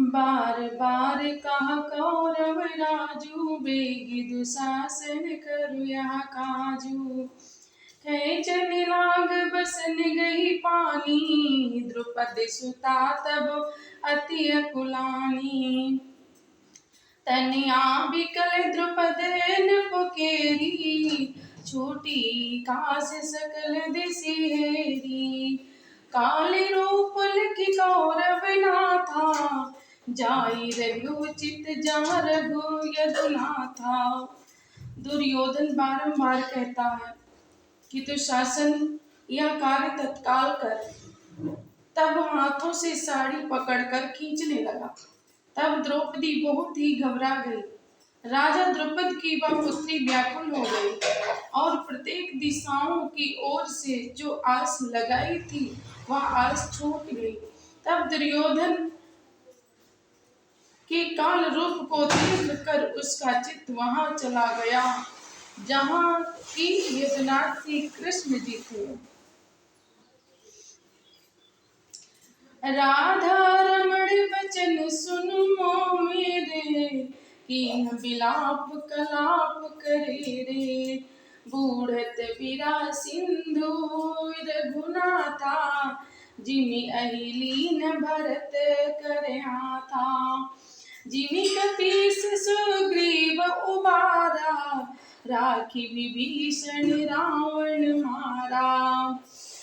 बार बार कहा कौरव राजू, बेगी दुशासन करु यहाँ काजू। खेचन लाग बसन गई पानी, द्रुपद सुता तब अति अकुलानी। तनिया बिकल द्रुपद न पुकेरी, छूटी कास सकल दिसेरी। काले रूप लिखि कौरव नाथा, जाई रघुचित जहाँ रघु यदुनाथा। दुर्योधन बारंबार कहता है कि तू शासन या कार्य तत्काल कर। तब हाथों से साड़ी पकड़कर खींचने लगा। तब द्रौपदी बहुत ही घबरा गई। राजा द्रुपद की वह पुत्री व्याकुल हो गई और प्रत्येक दिशाओं की ओर से जो आस लगाई थी वह आस छूट गई। तब दुर्योधन के काल रूप को देख कर उसका चित्त वहां चला गया जहां की यदुनाथ श्री कृष्ण जी थे। राधा रमण वचन सुन मो मेरे, कीन बिलाप कलाप करे रे। बूढ़त बिरा सिंधु रघुनाथा, जिमि अहिलीन भरत करहा था। जिमि कपीस सुग्रीव उबारा, राखी विभीषण रावण मारा।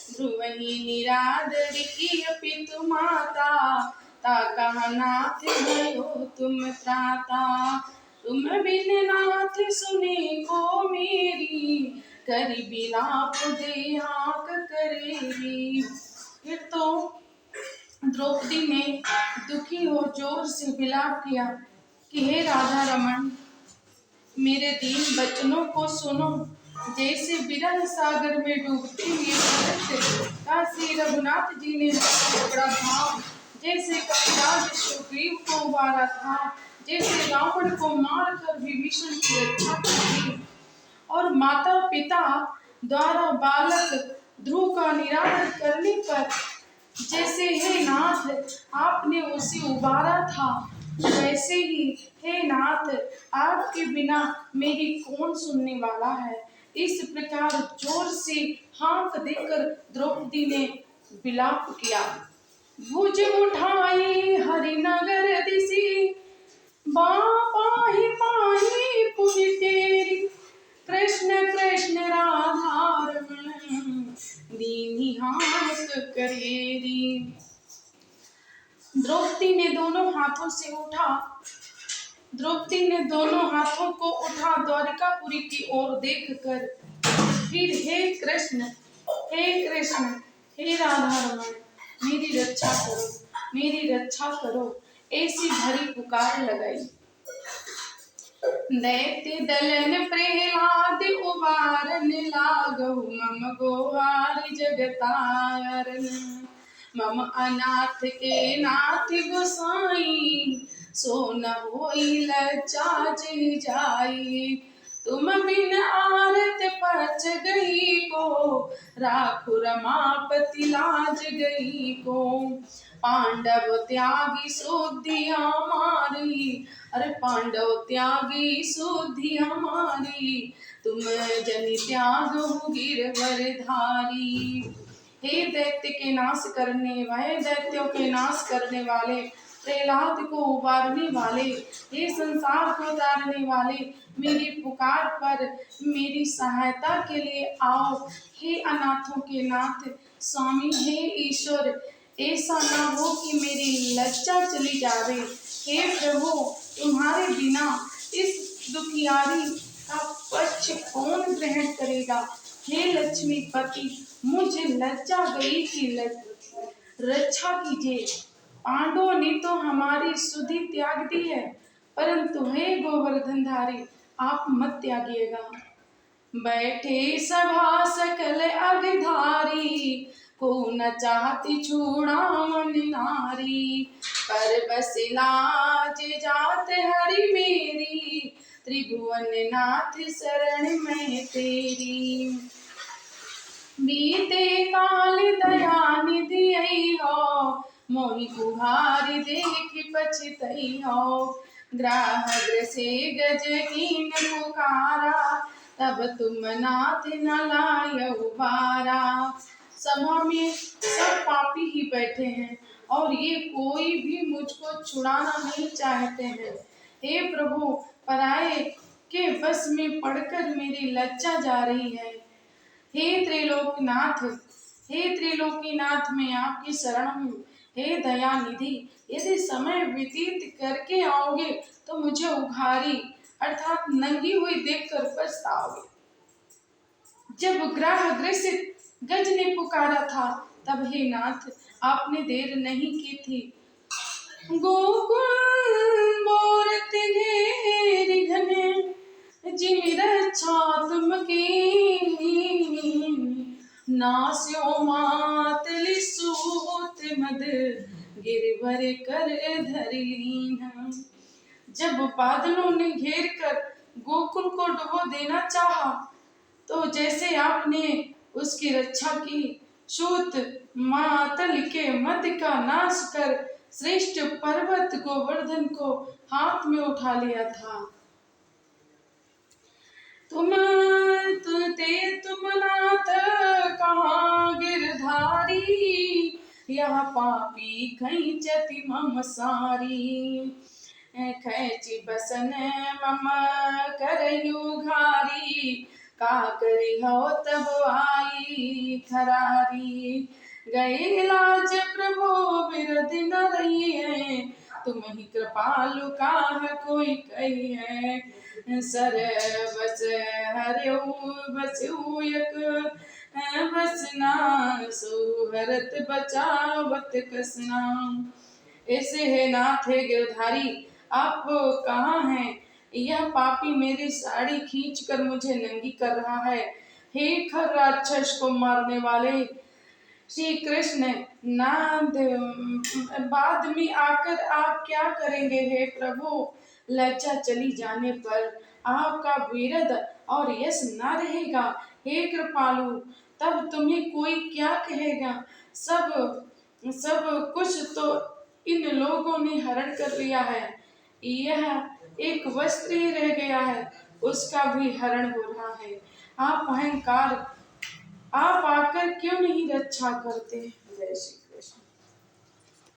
ध्रुवहि निरादर की पितु माता, ता कहा नाथ भयो तुम त्राता। तुम बिन नाथ सुने को मेरी, करि बिलाप देहाक करेरी। फिर तो द्रौपदी ने दुखी हो जोर से विलाप किया कि हे राधा रमन, मेरे दीन बचनों को सुनो। जैसे विरह सागर में डूबते हुए का श्री रघुनाथ जी ने पकड़ा था, जैसे कपिराज सुग्रीव को उबारा था, जैसे रावण को मारकर विभीषण की रक्षा की और माता पिता द्वारा बालक ध्रुव का निरादर करने पर जैसे हे नाथ आपने उसे उबारा था, वैसे ही हे नाथ आपके बिना मेरी कौन सुनने वाला है। इस प्रकार जोर से हाँक देकर द्रौपदी ने विलाप किया। भुज उठाई हरिनगर दिसी, बापाहि पाहि पुनि तेरी। कृष्ण कृष्ण राधा रमण, दीन्ही हाँक करेरी। द्रौपदी ने दोनों हाथों को उठा द्वारिकापुरी की ओर देखकर फिर हे कृष्ण हे राधा रमण, मेरी रक्षा करो ऐसी भरी पुकार लगाई। दैत्य दलन प्रहलाद उबारन लागहु, मम गोहार जगतारन। मम अनाथ के नाथ गोसाई, सो न होई लज्जा जे जाई। तुम बिन आरत पच गई को, राखु रमापति लाज गई को। पांडव त्यागी सुधि हमारी, अरे पांडव त्यागी सुधि हमारी। तुम जन त्याग हो गिरवर धारी। हे दैत्य के नाश करने वाले, दैत्यों के नाश करने वाले, प्रहलाद को उबारने वाले, हे संसार को तारने वाले, मेरी पुकार पर मेरी सहायता के लिए आओ। हे अनाथों के नाथ स्वामी, हे ईश्वर, ऐसा ना हो कि मेरी लज्जा चली जावे। हे प्रभु, तुम्हारे बिना इस दुखियारी का पक्ष कौन ग्रहण करेगा। हे लक्ष्मीपति, मुझे लज्जा गई की रक्षा कीजिए। पांडवों ने तो हमारी सुधि त्याग दी है, परंतु हे गोवर्धनधारी आप मत त्यागिएगा। बैठे सभा सकल अघधारी, को न चाहती छुड़ावन नारी। पर बस लाज जात हरि मेरी, त्रिभुवन नाथ शरण में तेरी। बीते काल दया निधि हो, मोहि कुहारी देख पछतई हो। ग्राहक से गज कीन पुकारा, तब तुम नाथ न लायऊ बारा। सभा में सब पापी ही बैठे हैं और ये कोई भी मुझको छुड़ाना नहीं चाहते हैं। हे प्रभु, पराये के बस में पड़कर मेरी लज्जा जा रही है। हे त्रिलोकनाथ, हे त्रिलोकीनाथ, मैं आपकी शरण हूँ। हे दया निधि, यदि समय व्यतीत करके आओगे तो मुझे उघारी अर्थात नंगी हुई देखकर पछताओगे। जब ग्राह ग्रसित गज ने पुकारा था, तब हे नाथ आपने देर नहीं की थी। गोकुल मोरत घेरी घने, जिमि रक्षा तुम कीनी। नास्यो मातलि सूत मद, गिरवर कर धरि लीन। जब बादलों ने घेर कर गोकुल को डुबो देना चाहा, तो जैसे आपने उसकी रक्षा की, सूत मातल के मद का नाश कर श्रेष्ठ पर्वत गोवर्धन को हाथ में उठा लिया था। तुम नाथ कहाँ गिरधारी, यह पापी खैचति मम सारी। खैची बसन मम करयु घारी, का करी हो तब आई खरारी। गए लाज प्रभु बिरद न रही है, तुम ही कृपालु काह कोई कही है। सर बस हरऊ बसु यक, बसना सुहरत बचावत कसना। ऐसे है नाथ, है गिरधारी, आप कहाँ हैं? यह पापी मेरी साड़ी खींच कर मुझे नंगी कर रहा है। हे खर राक्षस को मारने वाले श्री कृष्ण, नाद बाद में आकर आप क्या करेंगे? हे प्रभु, लज्जा चली जाने पर आपका वीरद और यश न रहेगा। हे कृपालु, तब तुम्हें कोई क्या कहेगा? सब सब कुछ तो इन लोगों ने हरण कर लिया है। यह एक वस्त्र ही रह गया है, उसका भी हरण हो रहा है। आप अहंकार, आप आकर क्यों नहीं रक्षा करते? जय श्री